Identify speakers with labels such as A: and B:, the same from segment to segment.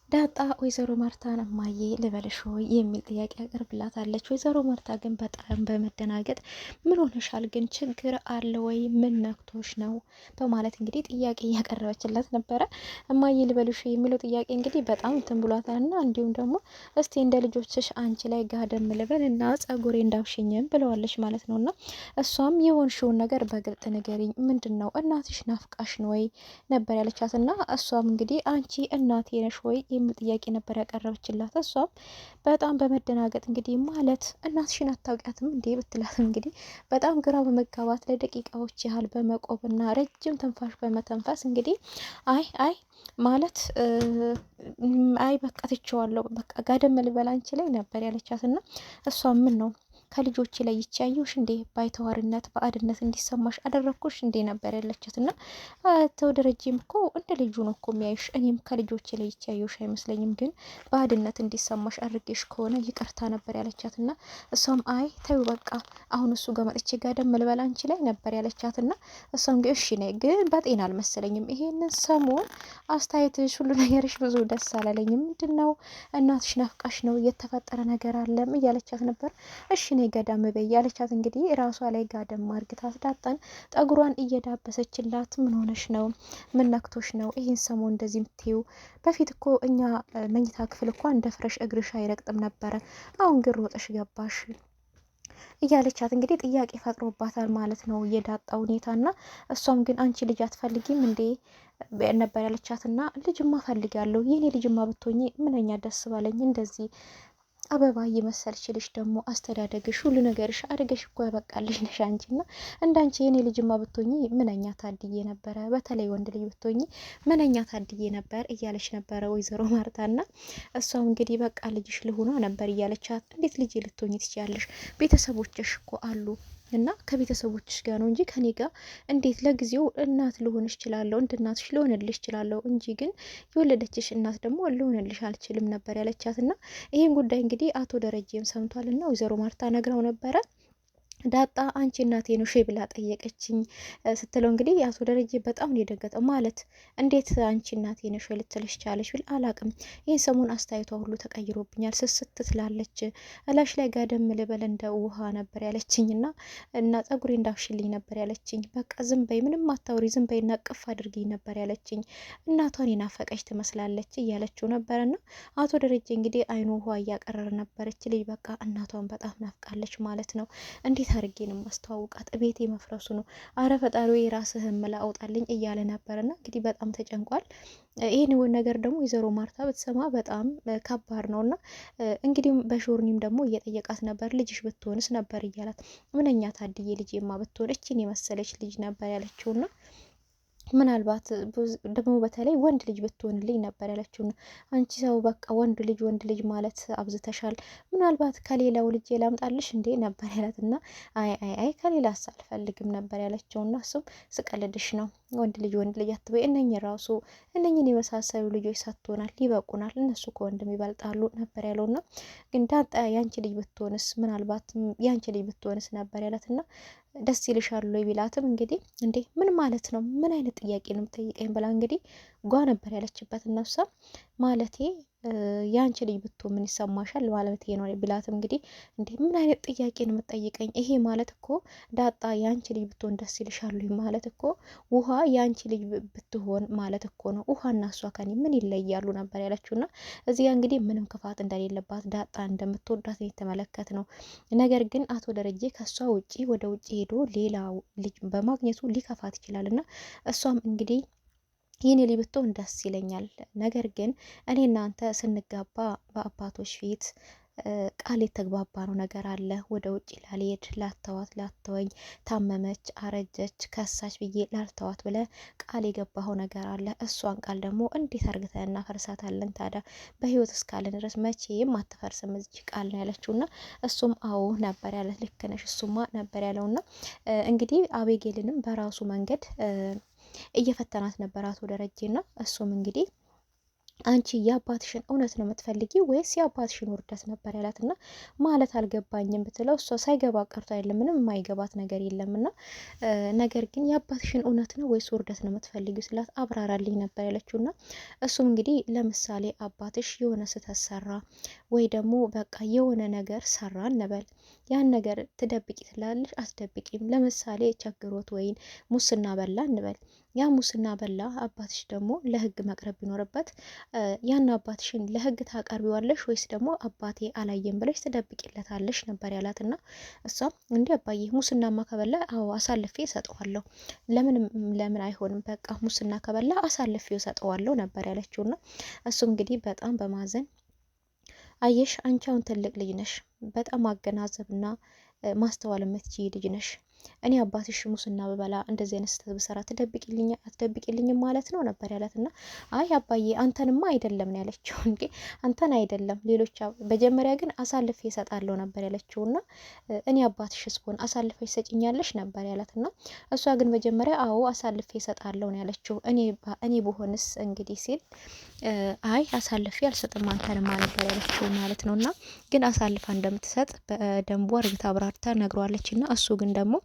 A: ዳጣ ወይዘሮ ማርታን እማዬ ልበልሽ ሆይ የሚል ጥያቄ ያቀርብላታለች። ወይዘሮ ማርታ ግን በጣም በመደናገጥ ምን ሆነሻል ግን ችግር አለ ወይ ምን ነክቶሽ ነው በማለት እንግዲህ ጥያቄ እያቀረበችላት ነበረ። እማዬ ልበልሽ የሚለው ጥያቄ እንግዲህ በጣም እንትን ብሏታል እና እንዲሁም ደግሞ እስቲ እንደ ልጆችሽ አንቺ ላይ ጋደም ልበል እና ጸጉሬ እንዳውሽኝም ብለዋለች ማለት ነው። እና እሷም የሆንሽውን ነገር በግልጥ ንገሪኝ፣ ምንድን ነው እናትሽ ናፍቃሽ ነው ወይ ነበር ያለቻት። እና እሷም እንግዲህ አንቺ እናቴ ነሽ ወይ የሚል ጥያቄ ነበር ያቀረበችላት። እሷም በጣም በመደናገጥ እንግዲህ ማለት እናትሽን አታውቂያትም እንዴ ብትላት እንግዲህ በጣም ግራ በመጋባት ለደቂቃዎች ያህል በመቆብና ረጅም ትንፋሽ በመተንፈስ እንግዲህ አይ ማለት አይ በቃ ትቼዋለሁ፣ በቃ ጋደም ልበል አንቺ ላይ ነበር ያለቻት። እና እሷ ምን ነው ከልጆች ላይ ይቻዩሽ እንዴ ባይተዋርነት ባዕድነት እንዲሰማሽ አደረግኩሽ እንዴ ነበር ያለቻት። እና ተወደረጅም እኮ እንደ ልጁ ነው እኮ የሚያዩሽ፣ እኔም ከልጆች ላይ ይቻዩሽ አይመስለኝም፣ ግን ባዕድነት እንዲሰማሽ አድርጌሽ ከሆነ ይቅርታ ነበር ያለቻት። እና እሷም አይ ተይው በቃ አሁን እሱ ጋር መጥቼ ጋደም ልበል አንቺ ላይ ነበር ያለቻት። እና እሷም ግን እሺ ነይ፣ ግን በጤና አልመሰለኝም ይሄንን ሰሞን አስተያየትሽ ሁሉ ነገርሽ ብዙ ደስ አላለኝም፣ ምንድን ነው እናትሽ ናፍቃሽ ነው የተፈጠረ ነገር አለም እያለቻት ነበር። እሺ ነይ ገዳም በይ እያለቻት እንግዲህ ራሷ ላይ ጋደም አርግታት ዳጣን ጠጉሯን እየዳበሰችላት ምን ሆነሽ ነው ምን ነክቶሽ ነው ይህን ሰሞን እንደዚህ ምትይው? በፊት እኮ እኛ መኝታ ክፍል እኮ እንደ ፍረሽ እግርሽ አይረግጥም ነበረ፣ አሁን ግን ሮጠሽ ገባሽ እያለቻት እንግዲህ ጥያቄ ፈጥሮባታል ማለት ነው የዳጣ ሁኔታና። እሷም ግን አንቺ ልጅ አትፈልጊም እንዴ ነበር ያለቻትና ልጅማ ፈልጋለሁ፣ የኔ ልጅማ ብትሆኚ ምንኛ ደስ ባለኝ፣ እንደዚህ አበባ እየመሰልሽ ልጅ ደግሞ አስተዳደግሽ ሁሉ ነገርሽ አድገሽ እኮ ያበቃልሽ ነሽ አንቺና እንዳንቺ የኔ ልጅማ ብትሆኚ ምንኛ ታድዬ ነበረ፣ በተለይ ወንድ ልጅ ብትሆኚ ምንኛ ታድዬ ነበር እያለች ነበረ ወይዘሮ ማርታና። እሷም እንግዲህ በቃ ልጅሽ ልሁና ነበር እያለቻት፣ እንዴት ልጅ ልትሆኚ ትችያለሽ? ቤተሰቦችሽ እኮ አሉ እና ከቤተሰቦችሽ ጋር ነው እንጂ ከኔ ጋር እንዴት ለጊዜው እናት ልሆንሽ እችላለሁ፣ እንደ እናትሽ ልሆንልሽ እችላለሁ እንጂ ግን የወለደችሽ እናት ደግሞ ልሆንልሽ አልችልም ነበር ያለቻት። እና ይህን ጉዳይ እንግዲህ አቶ ደረጀም ሰምቷል እና ወይዘሮ ማርታ ነግረው ነበረ። ዳጣ አንቺ እናቴ ነው ሼ ብላ ጠየቀችኝ ስትለው እንግዲህ አቶ ደረጀ በጣም ነው የደገጠው። ማለት እንዴት አንቺ እናቴ ነሽ ልትልሽ ቻለች ብል አላቅም፣ ይህን ሰሞን አስተያየቷ ሁሉ ተቀይሮብኛል፣ ስስት ትላለች፣ እላሽ ላይ ጋደም ልበል እንደ ውሃ ነበር ያለችኝ እና ጸጉሬ እንዳፍሽልኝ ነበር ያለችኝ፣ በቃ ዝም በይ ምንም አታውሪ ዝም በይ ነቅፍ አድርጊኝ ነበር ያለችኝ፣ እናቷን የናፈቀች ትመስላለች እያለችው ነበርና አቶ ደረጀ እንግዲህ አይኑ ውሃ እያቀረረ ነበረች ልጅ በቃ እናቷን በጣም ናፍቃለች ማለት ነው፣ እንዴት አድርጌ ነው ማስተዋውቃት? ቤቴ መፍረሱ ነው፣ አረ ፈጣሪ የራስህን ምላ አውጣልኝ እያለ ነበርና እንግዲህ በጣም ተጨንቋል። ይህን ነገር ደግሞ ወይዘሮ ማርታ ብትሰማ በጣም ከባድ ነውና እንግዲህ በሾርኒም ደግሞ እየጠየቃት ነበር፣ ልጅሽ ብትሆንስ ነበር እያላት፣ ምንኛ ታድዬ ልጄማ ብትሆን እችን የመሰለች ልጅ ነበር ያለችውና ምናልባት ደግሞ በተለይ ወንድ ልጅ ብትሆንልኝ ነበር ያለችው። አንቺ ሰው በቃ ወንድ ልጅ ማለት አብዝተሻል፣ ምናልባት ከሌላው ልጅ ላምጣልሽ እንዴ ነበር ያላት። እና አይ ከሌላ አልፈልግም ነበር ያለችው። እና እሱም ስቀልድሽ ነው ወንድ ልጅ አትበይ፣ ራሱ እነኝን የመሳሰሉ ልጆች ሰጥቶናል፣ ይበቁናል፣ እነሱ ከወንድም ይበልጣሉ ነበር ያለውና ግን ዳጣ ያንቺ ልጅ ብትሆንስ ምናልባት ያንቺ ልጅ ብትሆንስ ነበር ያላትና ደስ ይልሻል ወይ ቢላትም እንግዲህ እንዴ ምን ማለት ነው ምን አይነት ጥያቄ ነው የምጠይቀኝ ብላ እንግዲህ ጓ ነበር ያለችበት። እነሷ ማለቴ ያንቺ ልጅ ብትሆን ምን ይሰማሻል ማለት ነው ቢላትም እንግዲህ እንዴ ምን አይነት ጥያቄ ነው የምጠይቀኝ? ይሄ ማለት እኮ ዳጣ ያንቺ ልጅ ብትሆን ደስ ይልሻል ማለት እኮ ውሃ ያንቺ ልጅ ብትሆን ማለት እኮ ነው። ውሃና እሷ ከኔ ምን ይለያሉ ነበር ያለችውና እዚህ ጋር እንግዲህ ምንም ክፋት እንደሌለባት ዳጣ እንደምትወዳት የተመለከት ነው። ነገር ግን አቶ ደረጀ ከሷ ውጪ ወደ ውጪ ሄዶ ሌላ ልጅ በማግኘቱ ሊከፋት ይችላልና እሷም እንግዲህ ይህን ልጅ ብትሆን ደስ ይለኛል፣ ነገር ግን እኔ እናንተ ስንጋባ በአባቶች ፊት ቃል የተግባባ ነው ነገር አለ፣ ወደ ውጭ ላልሄድ ላተወኝ፣ ታመመች፣ አረጀች፣ ከሳች ብዬ ላልተዋት ብለ ቃል የገባኸው ነገር አለ። እሷን ቃል ደግሞ እንዴት አርግተን እናፈርሳታለን? ታዲያ በህይወት እስካለን ድረስ መቼም አትፈርስም እዚህ ቃል ነው ያለችውና እሱም አዎ ነበር ያለ። ልክ ነሽ እሱማ ነበር ያለውና እንግዲህ አቤጌልንም በራሱ መንገድ እየፈተናት ነበር አቶ ደረጀና እሱም እንግዲህ አንቺ የአባትሽን እውነት ነው የምትፈልጊ ወይስ የአባትሽን ውርደት ነበር ያላት። እና ማለት አልገባኝም ብትለው እሷ ሳይገባ ቀርቶ አይደለም፣ ምንም የማይገባት ነገር የለም። እና ነገር ግን የአባትሽን እውነት ነው ወይስ ውርደት ነው የምትፈልጊው ስላት አብራራልኝ ነበር ያለችው። እና እሱም እንግዲህ ለምሳሌ አባትሽ የሆነ ስህተት ሰራ ወይ ደግሞ በቃ የሆነ ነገር ሰራ እንበል፣ ያን ነገር ትደብቂ ትላለሽ? አትደብቂም። ለምሳሌ ቸግሮት ወይም ሙስና በላ እንበል፣ ያ ሙስና በላ አባትሽ ደግሞ ለህግ መቅረብ ቢኖርበት ያን አባትሽን ለህግ ታቀርቢዋለሽ ወይስ ደግሞ አባቴ አላየም ብለሽ ትደብቂለታለሽ ነበር ያላት። እና እሷም እንዲ አባዬ ሙስናማ ከበላ አዎ አሳልፌ እሰጠዋለሁ፣ ለምን አይሆንም፣ በቃ ሙስና ከበላ አሳልፌ እሰጠዋለሁ ነበር ያለችው። እና እሱም እንግዲህ በጣም በማዘን አየሽ አንቺ አሁን ትልቅ ልጅ ነሽ፣ በጣም ማገናዘብና ማስተዋል የምትችይ ልጅ ነሽ። እኔ አባትሽ ሙስና ብበላ እንደዚህ አይነት ስህተት ብሰራ አትደብቂልኝም ማለት ነው ነበር ያላት። እና አይ አባዬ አንተንማ አይደለም ነው ያለችው። እንዴ አንተን አይደለም ሌሎች መጀመሪያ ግን አሳልፌ እሰጣለሁ ነበር ያለችው። እና እኔ አባትሽስ ብሆን አሳልፈሽ ትሰጪኛለሽ ነበር ያላት። እና እሷ ግን መጀመሪያ አዎ አሳልፌ እሰጣለሁ ነው ያለችው። እኔ ብሆንስ እንግዲህ ሲል አይ አሳልፌ አልሰጥም አንተንማ ነበር ያለችው ማለት ነው። እና ግን አሳልፋ እንደምትሰጥ በደንቡ እርግታ አብራርታ ነግሯለች። እና እሱ ግን ደግሞ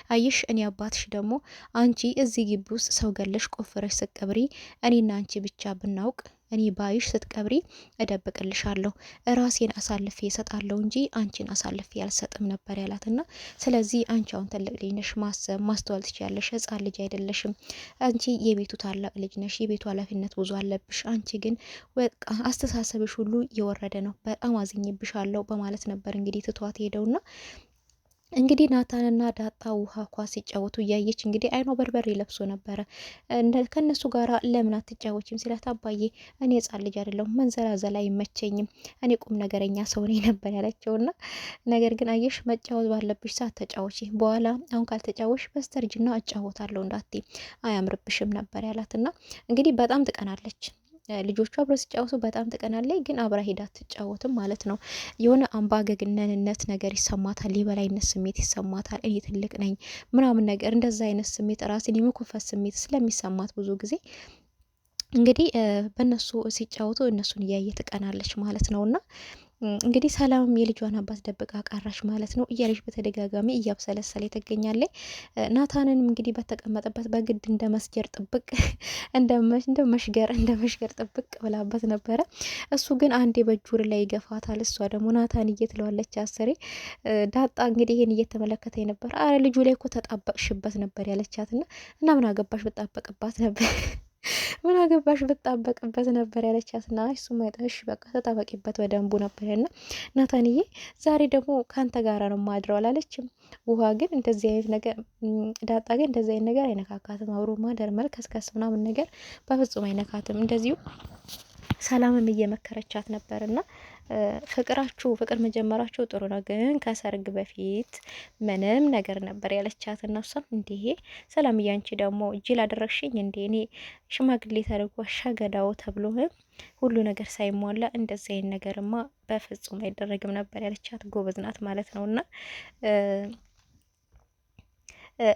A: አይሽ እኔ አባትሽ ደግሞ አንቺ እዚህ ግቢ ውስጥ ሰው ገለሽ ቆፍረሽ ስትቀብሪ እኔና አንቺ ብቻ ብናውቅ እኔ ባይሽ ስትቀብሪ እደብቅልሻለሁ፣ ራሴን አሳልፌ እሰጣለሁ እንጂ አንቺን አሳልፌ አልሰጥም ነበር ያላትና ስለዚህ አንቺ አሁን ትልቅ ልጅ ነሽ፣ ማሰብ ማስተዋል ትችያለሽ፣ ህጻን ልጅ አይደለሽም። አንቺ የቤቱ ታላቅ ልጅ ነሽ፣ የቤቱ ኃላፊነት ብዙ አለብሽ። አንቺ ግን በቃ አስተሳሰብሽ ሁሉ የወረደ ነው፣ በጣም አዝኜብሻለሁ በማለት ነበር እንግዲህ ትቷት ሄደውና እንግዲህ ናታንና ዳጣ ውሃ ኳስ ሲጫወቱ እያየች እንግዲህ አይኗ በርበሬ ለብሶ ነበረ። ከነሱ ጋር ለምን አትጫወችም ሲላት አባዬ እኔ ህጻን ልጅ አይደለሁም መንዘላዘል አይመቸኝም፣ እኔ ቁም ነገረኛ ሰው ነኝ ነበር ያለችውና ነገር ግን አየሽ መጫወት ባለብሽ ሰዓት ተጫወቺ፣ በኋላ አሁን ካልተጫወሽ በስተርጅና እጫወታለሁ እንዳትዪ አያምርብሽም ነበር ያላትና እንግዲህ በጣም ትቀናለች። ልጆቹ አብረው ሲጫወቱ በጣም ትቀናለች፣ ግን አብራ ሄዳ አትጫወትም ማለት ነው። የሆነ አምባገነንነት ነገር ይሰማታል፣ የበላይነት ስሜት ይሰማታል። እኔ ትልቅ ነኝ ምናምን ነገር እንደዛ አይነት ስሜት ራስን የመኮፈስ ስሜት ስለሚሰማት ብዙ ጊዜ እንግዲህ በእነሱ ሲጫወቱ እነሱን እያየ ትቀናለች ማለት ነውና እንግዲህ ሰላም የልጇን አባት ደብቃ ቀራች ማለት ነው እያለች በተደጋጋሚ እያብሰለሰለ ትገኛለች። ናታንን እንግዲህ በተቀመጠበት በግድ እንደ መስጀር ጥብቅ እንደ መሽገር ጥብቅ ብላበት ነበረ። እሱ ግን አንዴ በእጁር ላይ ይገፋታል። እሷ ደግሞ ናታን እየትለዋለች አስሬ። ዳጣ እንግዲህ ይሄን እየተመለከተ ነበር። አረ ልጁ ላይ እኮ ተጣበቅሽበት ነበር ያለቻትና እና ምን አገባሽ ብጣበቅባት ነበር ምን አገባሽ ብጣበቅበት ነበር ያለቻትና እሱም አይጠሽ በቃ ተጣበቂበት በደንቡ ነበር። እና ናታንዬ ዛሬ ደግሞ ካንተ ጋራ ነው ማድረው አላለችም። ውሃ ግን እንደዚህ አይነት ነገር ዳጣ ግን እንደዚህ አይነት ነገር አይነካካትም። አብሮ ማደር መልከስከስ ምናምን ነገር በፍጹም አይነካትም። እንደዚሁ ሰላምም እየመከረቻት ነበርና ፍቅር መጀመራቸው ጥሩ ነው፣ ግን ከሰርግ በፊት ምንም ነገር ነበር ያለቻት። እና እሷም እንዲህ ሰላም እያንቺ ደግሞ እጅል አደረግሽኝ እንዴ? እኔ ሽማግሌ ተደርጎ አሻገዳው ተብሎ ሁሉ ነገር ሳይሟላ እንደዚህ አይነት ነገርማ በፍጹም አይደረግም ነበር ያለቻት። ጎበዝ ናት ማለት ነውና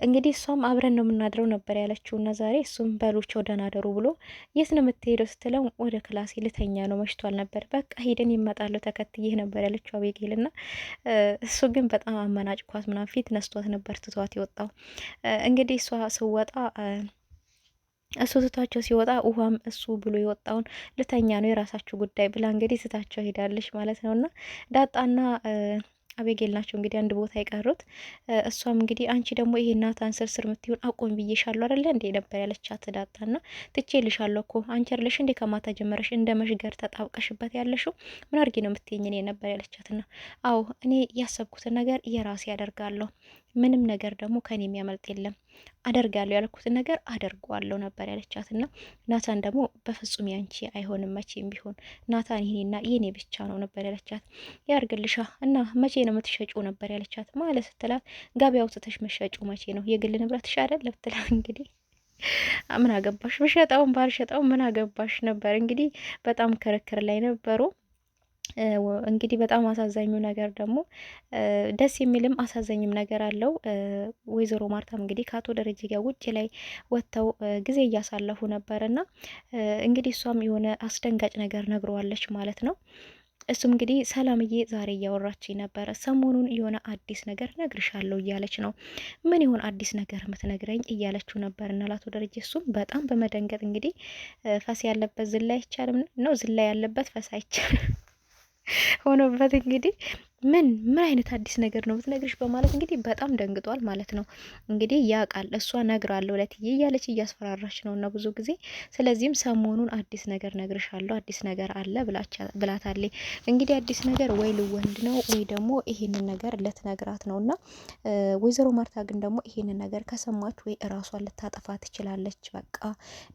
A: እንግዲህ እሷም አብረን ነው የምናድረው ነበር ያለችው። እና ዛሬ እሱም በሎቸው ደህና አደሩ ብሎ የት ነው የምትሄደው ስትለው ወደ ክላሴ ልተኛ ነው መሽቷል ነበር፣ በቃ ሄደን ይመጣሉ ተከትዬህ ነበር ያለችው አቤጌል። እና እሱ ግን በጣም አመናጭኳት ምናምን ፊት ነስቷት ነበር ትቷት የወጣው። እንግዲህ እሷ ስወጣ እሱ ትታቸው ሲወጣ ውሃም እሱ ብሎ የወጣውን ልተኛ ነው የራሳችሁ ጉዳይ ብላ እንግዲህ ስታቸው ሄዳለች ማለት ነው። እና ዳጣና አቤጌል ናቸው እንግዲህ አንድ ቦታ የቀሩት። እሷም እንግዲህ አንቺ ደግሞ ይሄ ናታን ስርስር የምትሆን አቆም ብዬሻለሁ አይደለ እንዴ ነበር ያለቻት ዳጣና ትቼልሻለሁ እኮ አንቺ አይደለሽ እንዴ ከማታ ጀመረሽ እንደ መሽገር ተጣብቀሽበት ያለሽው ምን አድርጌ ነው የምትይኝ እኔ ነበር ያለቻትና አዎ እኔ ያሰብኩትን ነገር የራሴ ያደርጋለሁ፣ ምንም ነገር ደግሞ ከኔ የሚያመልጥ የለም፣ አደርጋለሁ ያልኩትን ነገር አደርጓለሁ ነበር ያለቻትና ናታን ደግሞ በፍጹም ያንቺ አይሆንም መቼም ቢሆን ናታን ይሄኔና የኔ ብቻ ነው ነበር ያለቻት። ያርግልሻ እና መቼ ነው የምትሸጪው ነበር ያለቻት። ማለት ስትላት ገበያው ትተሽ መሸጪው መቼ ነው የግል ንብረትሽ አይደል ብትላት እንግዲህ ምን አገባሽ ብሸጣውን ባልሸጣው ምን አገባሽ ነበር እንግዲህ በጣም ክርክር ላይ ነበሩ። እንግዲህ በጣም አሳዛኙ ነገር ደግሞ ደስ የሚልም አሳዛኝም ነገር አለው። ወይዘሮ ማርታም እንግዲህ ከአቶ ደረጀ ጋር ውጭ ላይ ወጥተው ጊዜ እያሳለፉ ነበር እና እንግዲህ እሷም የሆነ አስደንጋጭ ነገር ነግረዋለች ማለት ነው። እሱም እንግዲህ ሰላምዬ ዛሬ እያወራች ነበረ። ሰሞኑን የሆነ አዲስ ነገር ነግርሻለሁ እያለች ነው። ምን ይሆን አዲስ ነገር የምትነግረኝ እያለችው ነበር እና ለአቶ ደረጀ እሱም በጣም በመደንገጥ እንግዲህ ፈስ ያለበት ዝላ አይቻልም ነው፣ ዝላ ያለበት ፈስ አይቻልም ሆኖበት እንግዲህ ምን አይነት አዲስ ነገር ነው ብትነግርሽ በማለት እንግዲህ በጣም ደንግጧል ማለት ነው። እንግዲህ ያ ቃል እሷ ነግራለሁ ለትዬ እያለች እያስፈራራች ነው እና ብዙ ጊዜ ስለዚህም ሰሞኑን አዲስ ነገር ነግርሻለሁ፣ አዲስ ነገር አለ ብላታለች። እንግዲህ አዲስ ነገር ወይ ልወንድ ነው ወይ ደግሞ ይሄንን ነገር ልትነግራት ነው እና ወይዘሮ ማርታ ግን ደግሞ ይሄንን ነገር ከሰማች ወይ እራሷን ልታጠፋ ትችላለች፣ በቃ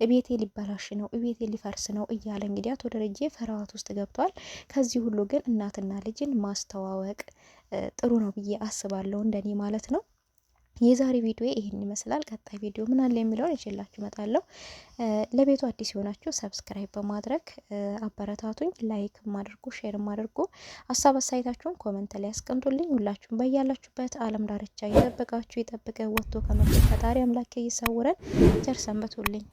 A: እቤቴ ሊበላሽ ነው፣ እቤቴ ሊፈርስ ነው እያለ እንግዲህ አቶ ደረጀ ፍርሃት ውስጥ ገብቷል። ከዚህ ሁሉ ግን እናትና ልጅን ማስተዋወቅ ጥሩ ነው ብዬ አስባለሁ፣ እንደኔ ማለት ነው። የዛሬ ቪዲዮ ይህን ይመስላል። ቀጣይ ቪዲዮ ምን አለ የሚለውን ይዤላችሁ እመጣለሁ። ለቤቱ አዲስ የሆናችሁ ሰብስክራይብ በማድረግ አበረታቱኝ። ላይክ አድርጉ፣ ሼር አድርጉ። ሀሳብ አስተያየታችሁን ኮመንት ላይ አስቀምጡልኝ። ሁላችሁም በያላችሁበት ዓለም ዳርቻ ይጠብቃችሁ፣ ይጠብቀ ወጥቶ ከመቅረት ፈጣሪ አምላክ ይሰውረን። ቸር ሰንብቱልኝ።